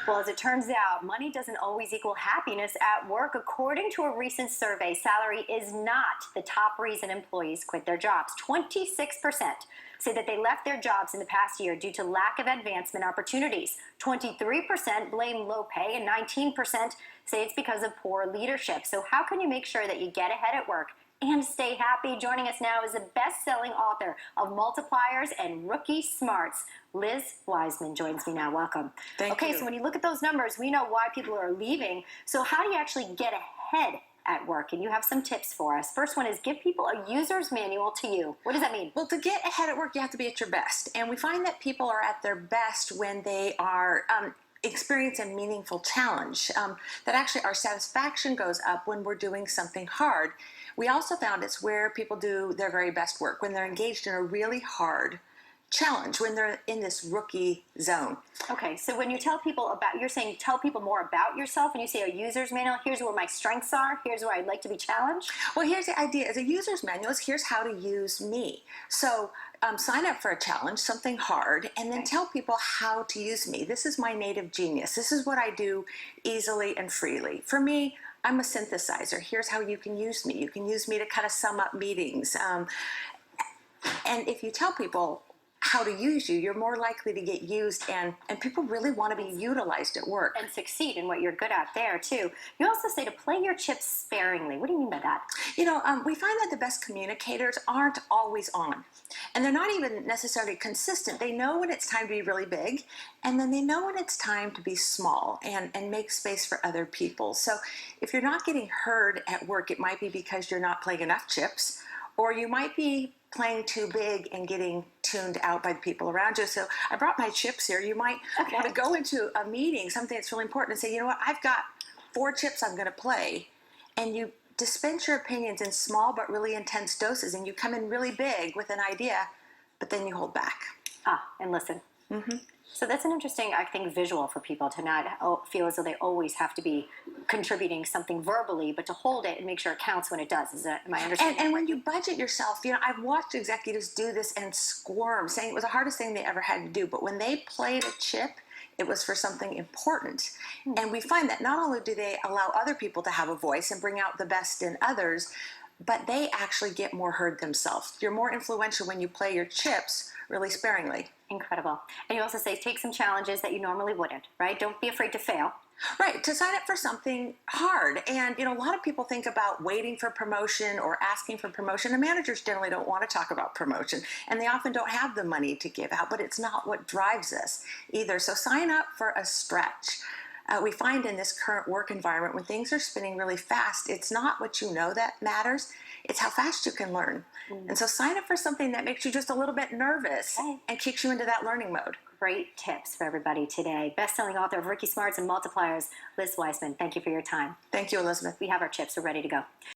Well, as it turns out, money doesn't always equal happiness at work. According to a recent survey, salary is not the top reason employees quit their jobs. 26% say that they left their jobs in the past year due to lack of advancement opportunities. 23% blame low pay, and 19% say it's because of poor leadership. So how can you make sure that you get ahead at work and stay happy? Joining us now is the best-selling author of Multipliers and Rookie Smarts. Liz Wiseman joins me now. Welcome. Thank you. Okay, so when you look at those numbers, we know why people are leaving. So how do you actually get ahead at work? And you have some tips for us. First one is give people a user's manual to you. What does that mean? Well, to get ahead at work, you have to be at your best. And we find that people are at their best when they are experience a meaningful challenge, that actually our satisfaction goes up when we're doing something hard. We also found it's where people do their very best work, when they're engaged in a really hard challenge, when they're in this rookie zone. Okay, so when you tell people about, you're saying tell people more about yourself, and you say a user's manual, here's where my strengths are, here's where I'd like to be challenged? Well, here's the idea. As a user's manual is here's how to use me. So sign up for a challenge, something hard, and then tell people how to use me. This is my native genius. This is what I do easily and freely. For me, I'm a synthesizer. Here's how you can use me. You can use me to kind of sum up meetings. And if you tell people how to use you, you're more likely to get used, and people really want to be utilized at work. And succeed in what you're good at there, too. You also say to play your chips sparingly. What do you mean by that? You know, we find that the best communicators aren't always on. And they're not even necessarily consistent. They know when it's time to be really big, and then they know when it's time to be small and make space for other people. So if you're not getting heard at work, it might be because you're not playing enough chips, or you might be playing too big and getting tuned out by the people around you. So I brought my chips here. You might want to go into a meeting, something that's really important, and say, you know what, I've got 4 chips I'm going to play. And you dispense your opinions in small but really intense doses, and you come in really big with an idea, but then you hold back. And listen. So that's an interesting, I think, visual for people to not feel as though they always have to be contributing something verbally, but to hold it and make sure it counts when it does. Am I understanding? And when you budget yourself, you know, I've watched executives do this and squirm, saying it was the hardest thing they ever had to do. But when they played a chip, it was for something important. And we find that not only do they allow other people to have a voice and bring out the best in others, but they actually get more heard themselves. You're more influential when you play your chips really sparingly. Incredible. And you also say take some challenges that you normally wouldn't, right? Don't be afraid to fail. Right, to sign up for something hard. And, you know, a lot of people think about waiting for promotion or asking for promotion. And managers generally don't want to talk about promotion. And they often don't have the money to give out, but it's not what drives us either. So sign up for a stretch. We find in this current work environment, when things are spinning really fast, it's not what you know that matters, it's how fast you can learn. And so sign up for something that makes you just a little bit nervous and kicks you into that learning mode. Great tips for everybody today. Best-selling author of Rookie Smarts and Multipliers, Liz Wiseman. Thank you for your time. Thank you, Elizabeth. We have our chips. We're ready to go.